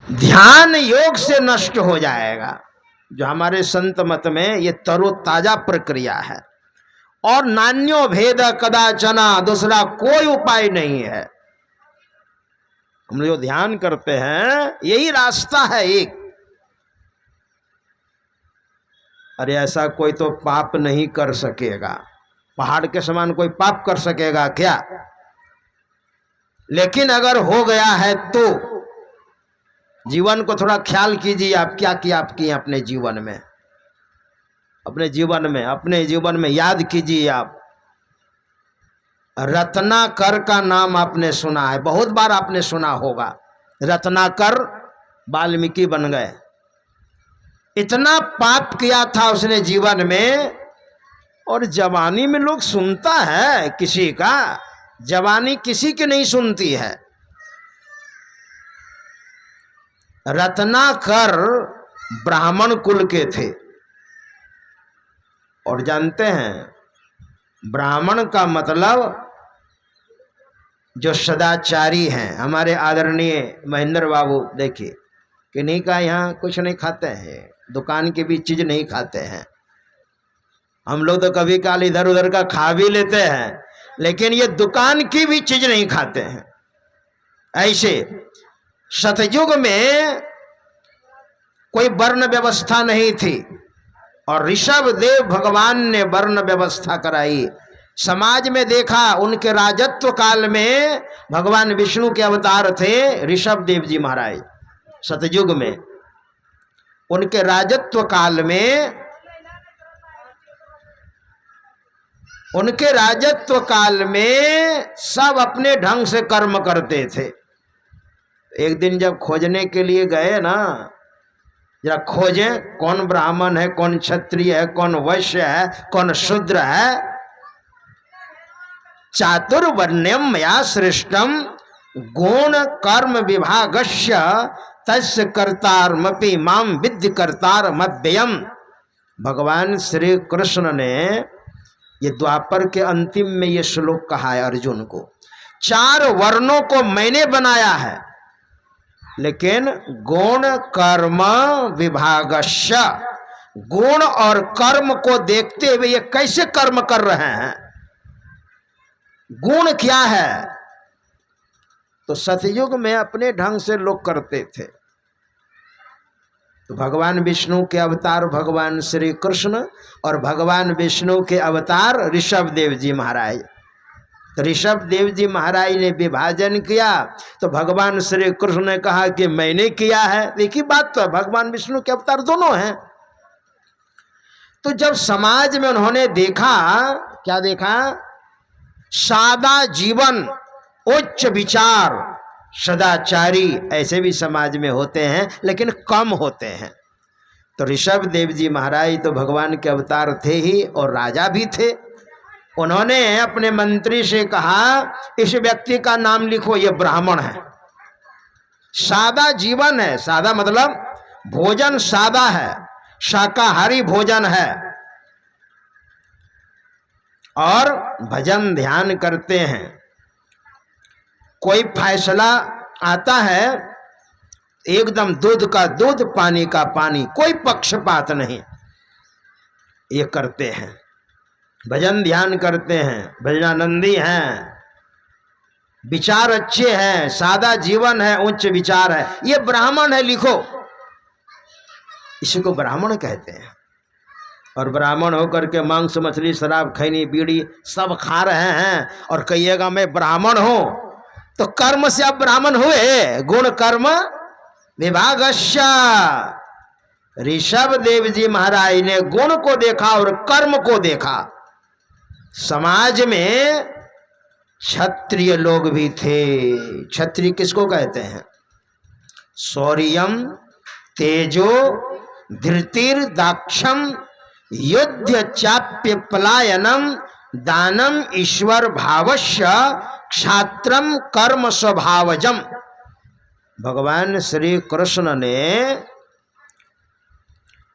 ध्यान योग से नष्ट हो जाएगा। जो हमारे संत मत में ये तरोताजा प्रक्रिया है और नान्यो भेद कदाचना, दूसरा कोई उपाय नहीं है। हम जो ध्यान करते हैं यही रास्ता है एक। अरे ऐसा कोई तो पाप नहीं कर सकेगा, पहाड़ के समान कोई पाप कर सकेगा क्या? लेकिन अगर हो गया है तो जीवन को थोड़ा ख्याल कीजिए, आप क्या किया आप किए अपने जीवन में, अपने जीवन में याद कीजिए। आप रत्नाकर का नाम आपने सुना है, बहुत बार आपने सुना होगा। रत्नाकर वाल्मीकि बन गए। इतना पाप किया था उसने जीवन में, और जवानी में लोग सुनता है किसी का, जवानी किसी की नहीं सुनती है। रत्नाकर ब्राह्मण कुल के थे, और जानते हैं ब्राह्मण का मतलब जो सदाचारी हैं। हमारे आदरणीय महेंद्र बाबू देखिए कि नहीं का यहाँ कुछ नहीं खाते हैं, दुकान की भी चीज नहीं खाते हैं। हम लोग तो कभी काल इधर उधर का खा भी लेते हैं, लेकिन ये दुकान की भी चीज नहीं खाते हैं। ऐसे सतयुग में कोई वर्ण व्यवस्था नहीं थी, और ऋषभ देव भगवान ने वर्ण व्यवस्था कराई। समाज में देखा, उनके राजत्व काल में भगवान विष्णु के अवतार थे ऋषभ देव जी महाराज। सतयुग में उनके राजत्व काल में, उनके राजत्व काल में सब अपने ढंग से कर्म करते थे। एक दिन जब खोजने के लिए गए ना, जरा खोजें कौन ब्राह्मण है, कौन क्षत्रिय है, कौन वैश्य है, कौन शूद्र है। चातुर्वर्ण्यम मया सृष्टम गुण कर्म विभागस्य तस्य कर्तारमपि माम विद्य कर्तारमव्ययम्। भगवान श्री कृष्ण ने ये द्वापर के अंतिम में ये श्लोक कहा है अर्जुन को। 4 वर्णों को मैंने बनाया है, लेकिन गुण कर्म विभागस्य, गुण और कर्म को देखते हुए ये कैसे कर्म कर रहे हैं, गुण क्या है। तो सतयुग में अपने ढंग से लोग करते थे। तो भगवान विष्णु के अवतार भगवान श्री कृष्ण, और भगवान विष्णु के अवतार ऋषभ देव जी महाराज। तो ऋषभ देव जी महाराज ने विभाजन किया, तो भगवान श्री कृष्ण ने कहा कि मैंने किया है। एक ही बात तो है, भगवान विष्णु के अवतार दोनों हैं। तो जब समाज में उन्होंने देखा, क्या देखा, सादा जीवन, उच्च विचार, सदाचारी ऐसे भी समाज में होते हैं, लेकिन कम होते हैं। तो ऋषभ देव जी महाराज तो भगवान के अवतार थे ही, और राजा भी थे। उन्होंने अपने मंत्री से कहा इस व्यक्ति का नाम लिखो, ये ब्राह्मण है, सादा जीवन है। सादा मतलब भोजन सादा है, शाकाहारी भोजन है, और भजन ध्यान करते हैं। कोई फैसला आता है एकदम दूध का दूध, पानी का पानी, कोई पक्षपात नहीं, ये करते हैं। भजन ध्यान करते हैं, भजनानंदी हैं, विचार अच्छे हैं, सादा जीवन है, उच्च विचार है। ये ब्राह्मण है, लिखो। इसी को ब्राह्मण कहते हैं। और ब्राह्मण होकर के मांस मछली शराब खैनी बीड़ी सब खा रहे हैं, और कहिएगा मैं ब्राह्मण हूं, तो कर्म से आप ब्राह्मण हुए। गुण कर्म विभागस्य। ऋषभ देव जी महाराज ने गुण को देखा और कर्म को देखा। समाज में क्षत्रिय लोग भी थे। क्षत्रिय किसको कहते हैं? शौर्यम तेजो धृतिर दाक्षम युद्ध चाप्य पलायनम दानम ईश्वर भावस्य क्षात्रम कर्म स्वभावजम। भगवान श्री कृष्ण ने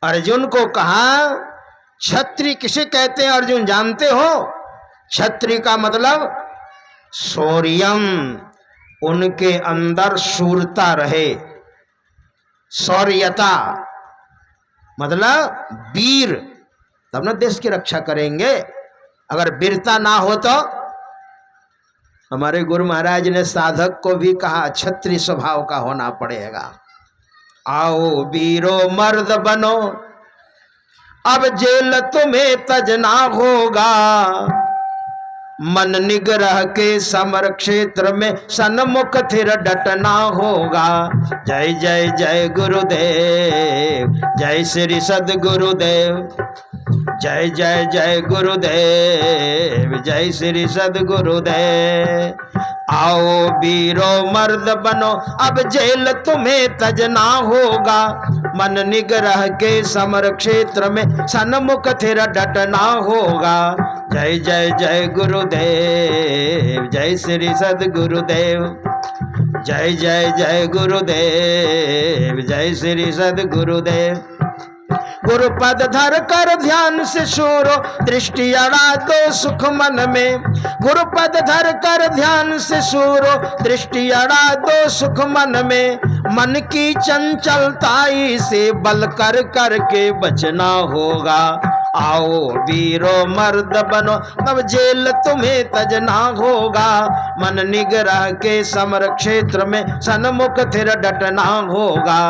अर्जुन को कहा क्षत्रिय किसे कहते हैं अर्जुन जानते हो? क्षत्रिय का मतलब शौर्यम, उनके अंदर शूरता रहे, शौर्यता मतलब वीर, तब ना देश की रक्षा करेंगे। अगर वीरता ना हो तो हमारे गुरु महाराज ने साधक को भी कहा क्षत्रिय स्वभाव का होना पड़ेगा। आओ वीरो मर्द बनो, अब जेल तुम्हें तजना होगा, मन निग्रह के समर क्षेत्र में सन्मुख थिर डटना होगा। जय जय जय गुरुदेव, जय श्री सद्गुरुदेव, जय जय जय गुरुदेव, जय श्री सद्गुरुदेव। आओ वीरो मर्द बनो, अब जेल तुम्हें तजना होगा, मन निग्रह के समर क्षेत्र में सन्मुख थिर डटना होगा। जय जय जय गुरुदेव, जय श्री सद्गुरुदेव, जय जय जय गुरुदेव, जय श्री सद्गुरुदेव। गुरुपद धर कर ध्यान से शूरो, दृष्टि अड़ा दो सुख मन में। गुरुपद धर कर ध्यान से शूरो, दृष्टि अड़ा दो सुख मन में। मन की चंचलताई से बल कर कर के बचना होगा। आओ वीरो मर्द बनो, तब जेल तुम्हें तजना होगा, मन निग्रह के समर क्षेत्र में सन्मुख थिर डटना होगा।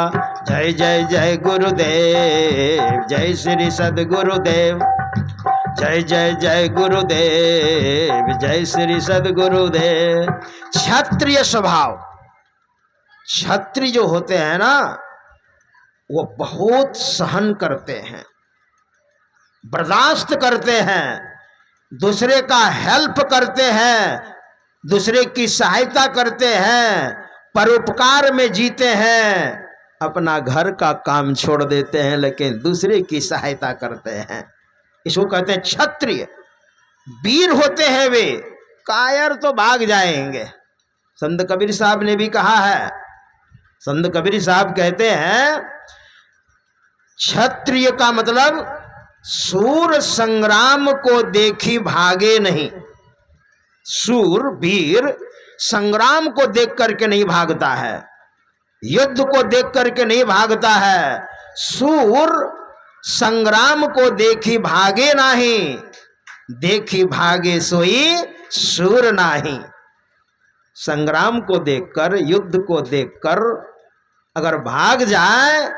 जय जय जय गुरुदेव, जय श्री सद्गुरुदेव, जय जय जय गुरुदेव, जय श्री सद्गुरुदेव। क्षत्रिय स्वभाव, क्षत्रिय जो होते हैं ना वो बहुत सहन करते हैं, बर्दाश्त करते हैं, दूसरे का हेल्प करते हैं, दूसरे की सहायता करते हैं, परोपकार में जीते हैं, अपना घर का काम छोड़ देते हैं लेकिन दूसरे की सहायता करते हैं। इसको कहते हैं क्षत्रिय। वीर होते हैं वे, कायर तो भाग जाएंगे। संत कबीर साहब ने भी कहा है, संत कबीर साहब कहते हैं क्षत्रिय का मतलब सूर संग्राम को देखी भागे नहीं। सूर वीर संग्राम को देख करके नहीं भागता है, युद्ध को देख करके नहीं भागता है। सूर संग्राम को देखी भागे नहीं, देखी भागे सोई सूर नाही। संग्राम को देखकर, युद्ध को देखकर अगर भाग जाए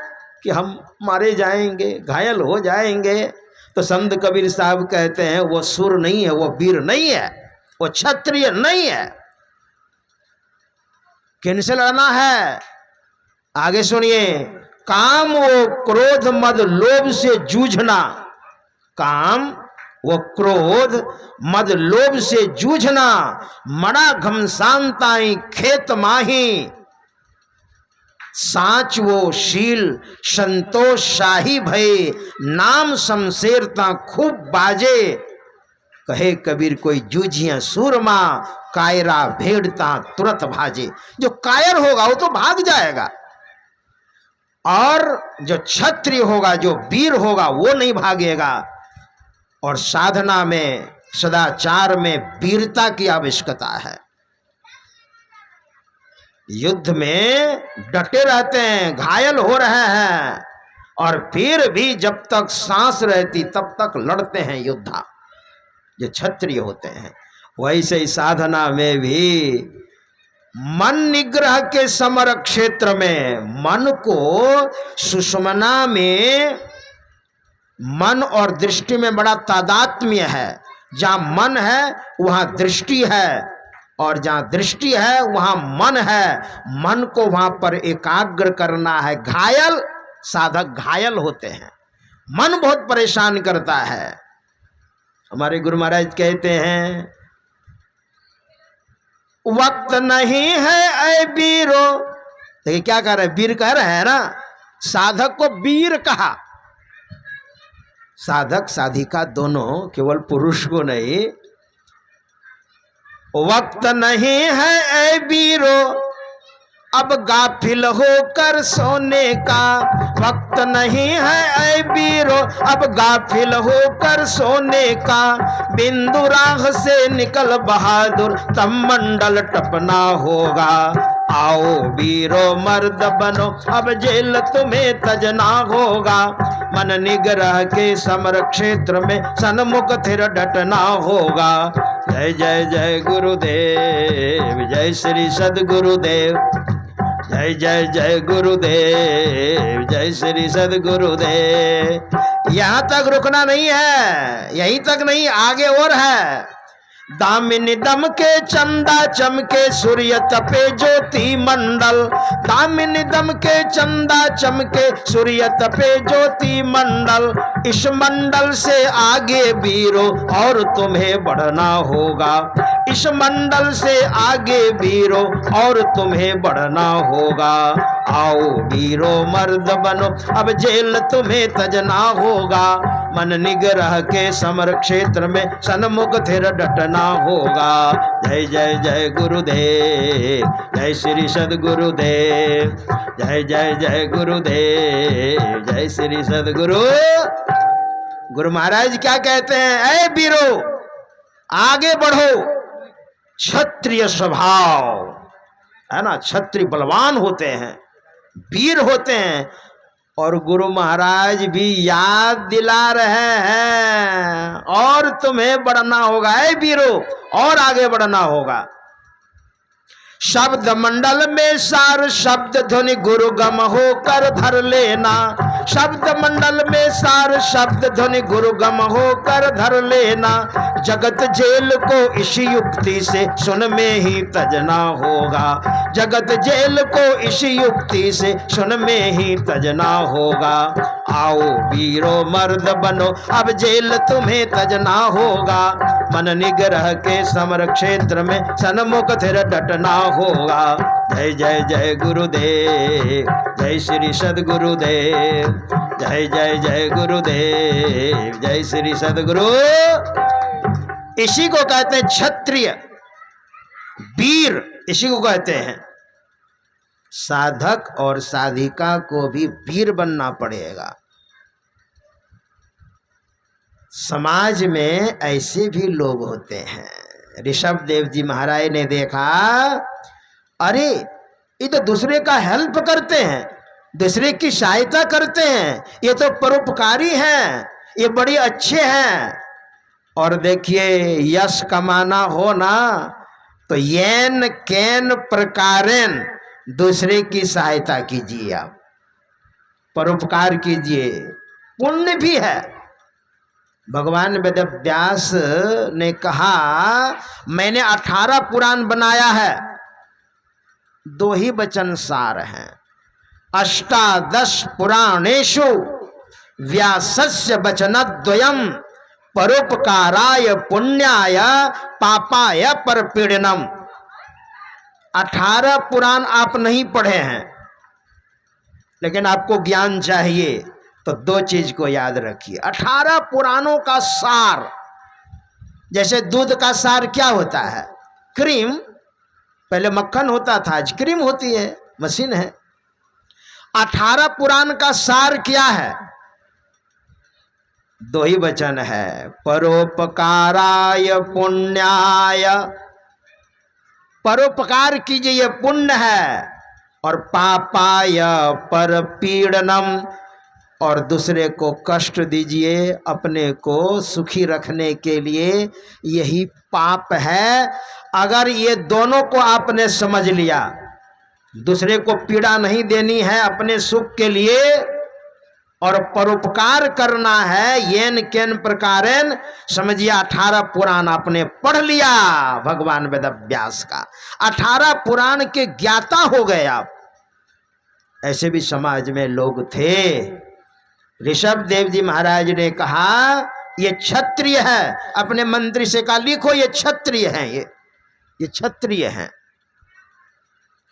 कि हम मारे जाएंगे, घायल हो जाएंगे, तो संत कबीर साहब कहते हैं वो सूर नहीं है, वो वीर नहीं है, वो क्षत्रिय नहीं है। किनसे लड़ना है? आगे सुनिए। काम वो क्रोध मद लोभ से जूझना, काम वो क्रोध मद लोभ से जूझना, मड़ा घमसानताई खेत माही, साच वो शील संतोष शाही भय, नाम शमशेरता खूब बाजे। कहे कबीर कोई जूझिया सूरमा, कायरा भेड़ता तुरंत भाजे। जो कायर होगा वो तो भाग जाएगा, और जो क्षत्रिय होगा, जो वीर होगा, वो नहीं भागेगा। और साधना में, सदाचार में वीरता की आवश्यकता है। युद्ध में डटे रहते हैं, घायल हो रहे हैं, और फिर भी जब तक सांस रहती तब तक लड़ते हैं योद्धा, जो क्षत्रिय होते हैं। वैसे ही साधना में भी मन निग्रह के समर क्षेत्र में, मन को सुषुम्ना में, मन और दृष्टि में बड़ा तादात्म्य है। जहां मन है वहां दृष्टि है, और जहां दृष्टि है वहां मन है। मन को वहां पर एकाग्र करना है। घायल साधक घायल होते हैं, मन बहुत परेशान करता है। हमारे गुरु महाराज कहते हैं वक्त नहीं है ऐ वीरो। देखिए क्या कह रहे हैं, वीर कह रहे हैं ना, साधक को वीर कहा। साधक साधिका दोनों, केवल पुरुष को नहीं। वक्त नहीं है ऐ वीरो अब गाफिल होकर सोने का, वक्त नहीं है ऐ वीरो अब गाफिल होकर सोने का। बिंदु राह से निकल बहादुर तब मंडल टपना होगा। आओ वीरो मर्द बनो, अब जेल तुम्हें तजना होगा। मन निग्रह के समर क्षेत्र में सन्मुख थिर डटना होगा। जय जय जय गुरुदेव, जय श्री सद्गुरुदेव, जय जय जय गुरुदेव, जय श्री सद्गुरुदेव। यहाँ तक रुकना नहीं है, यहीं तक नहीं, आगे और है। दामिनी दम के चंदा चमके सूर्य तपे ज्योति मंडल, दामिनी दम के चंदा चमके सूर्य तपे ज्योति मंडल। इस मंडल से आगे वीरो और तुम्हें बढ़ना होगा, इस मंडल से आगे वीरो और तुम्हें बढ़ना होगा। आओ वीरो मर्द बनो, अब जेल तुम्हें तजना होगा। मन निग्रह के समर क्षेत्र में सन्मुख थिर डटना होगा। जय जय जय गुरुदेव, जय श्री सद्गुरुदेव, जय जय जय गुरुदेव, जय श्री सद्गुरु। गुरु महाराज क्या कहते हैं? ऐ वीरो आगे बढ़ो, क्षत्रिय स्वभाव है ना, क्षत्रिय बलवान होते हैं, वीर होते हैं। और गुरु महाराज भी याद दिला रहे हैं, और तुम्हें बढ़ना होगा ऐ वीरो, और आगे बढ़ना होगा। शब्द मंडल में सार शब्द ध्वनि गुरु गम होकर धर लेना, शब्द मंडल में सार शब्द ध्वनि गुरु गम होकर धर लेना। जगत जेल को इस युक्ति से सुन में ही तजना होगा, जगत जेल को इस युक्ति से सुन में ही तजना होगा। आओ वीरो मर्द बनो, अब जेल तुम्हें तजना होगा। मन निग्रह के समर क्षेत्र में सन्मुख थिर डटना होगा। जय जय जय गुरुदेव, जय श्री सद्गुरुदेव, जय जय जय गुरुदेव, जय श्री सद्गुरु। इसी को कहते हैं क्षत्रिय वीर, इसी को कहते हैं। साधक और साधिका को भी वीर बनना पड़ेगा। समाज में ऐसे भी लोग होते हैं। ऋषभ देव जी महाराज ने देखा, अरे ये तो दूसरे का हेल्प करते हैं, दूसरे की सहायता करते हैं, ये तो परोपकारी हैं, ये बड़े अच्छे हैं। और देखिए यश कमाना हो ना तो येन केन प्रकारेण दूसरे की सहायता कीजिए, आप परोपकार कीजिए, पुण्य भी है। भगवान वेदव्यास ने कहा, मैंने 18 पुराण बनाया है, 2 ही वचन सार हैं। 18 पुराणेषु व्यासस्य वचनद्वयम् परोपकाराय पुण्याय पापाय परपीड़नम। 18 पुराण आप नहीं पढ़े हैं, लेकिन आपको ज्ञान चाहिए तो 2 चीज को याद रखिए। 18 पुराणों का सार, जैसे दूध का सार क्या होता है? क्रीम। पहले मक्खन होता था, आज क्रीम होती है, मशीन है। 18 पुराण का सार क्या है? 2 ही वचन है, परोपकाराय पुण्याय। परोपकार कीजिए, ये पुण्य है। और पापाय परपीड़नम, और दूसरे को कष्ट दीजिए, अपने को सुखी रखने के लिए, यही पाप है। अगर ये दोनों को आपने समझ लिया, दूसरे को पीड़ा नहीं देनी है अपने सुख के लिए, और परोपकार करना है येन केन प्रकारेण, समझिए 18 पुराण आपने पढ़ लिया भगवान वेदव्यास का, 18 पुराण के ज्ञाता हो गए आप। ऐसे भी समाज में लोग थे। ऋषभ देव जी महाराज ने कहा, ये क्षत्रिय है। अपने मंत्री से कहा, लिखो ये क्षत्रिय हैं, ये क्षत्रिय हैं।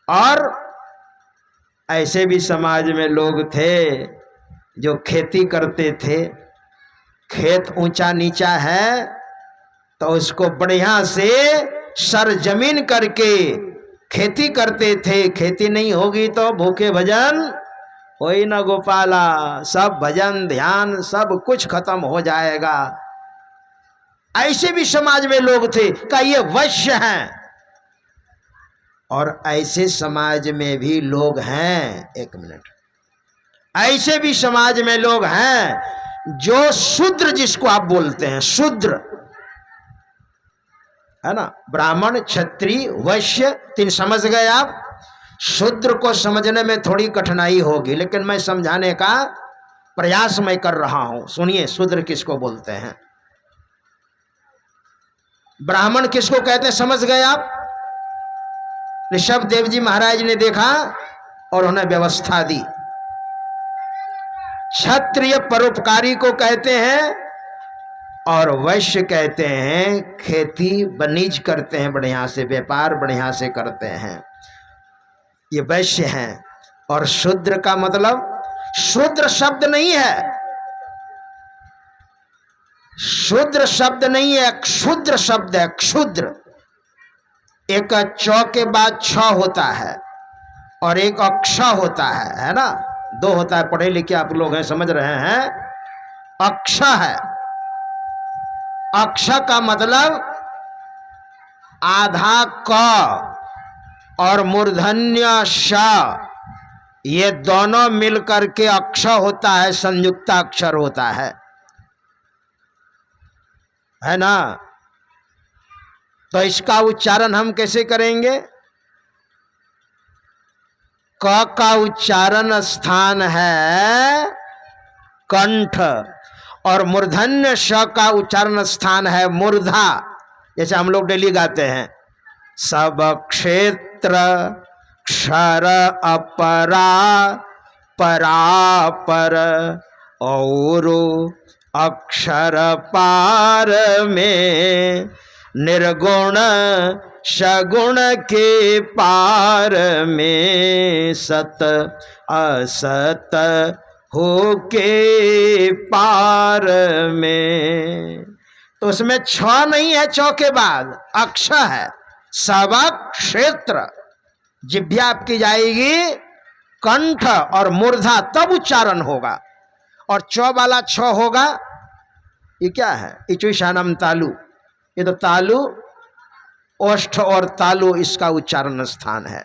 और ऐसे भी समाज में लोग थे जो खेती करते थे। खेत ऊंचा नीचा है तो उसको बढ़िया से सरजमीन करके खेती करते थे। खेती नहीं होगी तो भूखे भजन होई न गोपाला, सब भजन ध्यान सब कुछ खत्म हो जाएगा। ऐसे भी समाज में लोग थे, का ये वैश्य हैं। और ऐसे समाज में भी लोग हैं, एक मिनट, ऐसे भी समाज में लोग हैं जो शूद्र, जिसको आप बोलते हैं शूद्र, है ना, ब्राह्मण क्षत्रिय वैश्य, तीन समझ गए आप। शूद्र को समझने में थोड़ी कठिनाई होगी, लेकिन मैं समझाने का प्रयास मैं कर रहा हूं। सुनिए, शूद्र किसको बोलते हैं, ब्राह्मण किसको कहते हैं, समझ गए आप। ऋषभ देव जी महाराज ने देखा और उन्हें व्यवस्था दी। क्षत्रिय परोपकारी को कहते हैं और वैश्य कहते हैं खेती बनीज करते हैं, बढ़िया से व्यापार बढ़िया से करते हैं, ये वैश्य हैं। और शूद्र का मतलब, शूद्र शब्द नहीं है, शूद्र शब्द नहीं है, क्षुद्र शब्द है, क्षुद्र। एक चौ के बाद छ होता है और एक अक्ष होता है ना, दो होता है, पढ़े लिखे आप लोग हैं, समझ रहे हैं। अक्ष है, अक्ष का मतलब आधा क और मूर्धन्य श, ये दोनों मिलकर के अक्ष होता है, संयुक्ताक्षर होता है ना। तो इसका उच्चारण हम कैसे करेंगे, क का उच्चारण स्थान है कंठ और मूर्धन्य श का उच्चारण स्थान है मूर्धा। जैसे हम लोग डेली गाते हैं, सब क्षेत्र क्षर अपरा परापर और अक्षर पार में निर्गुण सगुण के पार में सत असत हो के पार में। तो उसमें छ नहीं है, चौ के बाद अक्ष है। सबक क्षेत्र, जिभ्या आपकी जाएगी कंठ और मूर्धा, तब उच्चारण होगा। और चौ वाला छ होगा, ये क्या है, इचुशानम तालु, ये तो तालु, ओष्ठ और तालु इसका उच्चारण स्थान है।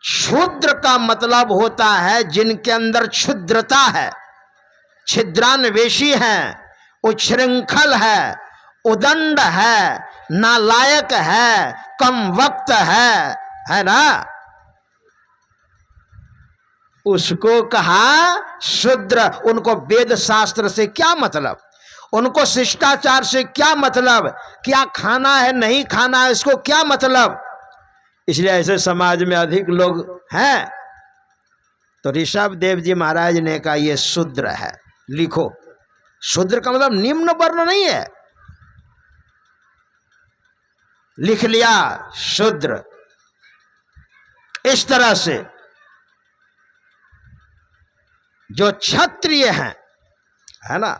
क्षुद्र का मतलब होता है जिनके अंदर क्षुद्रता है, छिद्रान्वेषी है, उच्छृंखल है, उदंड है, नालायक है, कम वक्त है ना, उसको कहा शूद्र। उनको वेद शास्त्र से क्या मतलब, उनको शिष्टाचार से क्या मतलब, क्या खाना है नहीं खाना है इसको क्या मतलब। इसलिए ऐसे समाज में अधिक लोग हैं। तो ऋषभ देव जी महाराज ने कहा ये शूद्र है, लिखो। शूद्र का मतलब निम्न वर्ण नहीं है, लिख लिया शूद्र। इस तरह से जो क्षत्रिय हैं, है ना,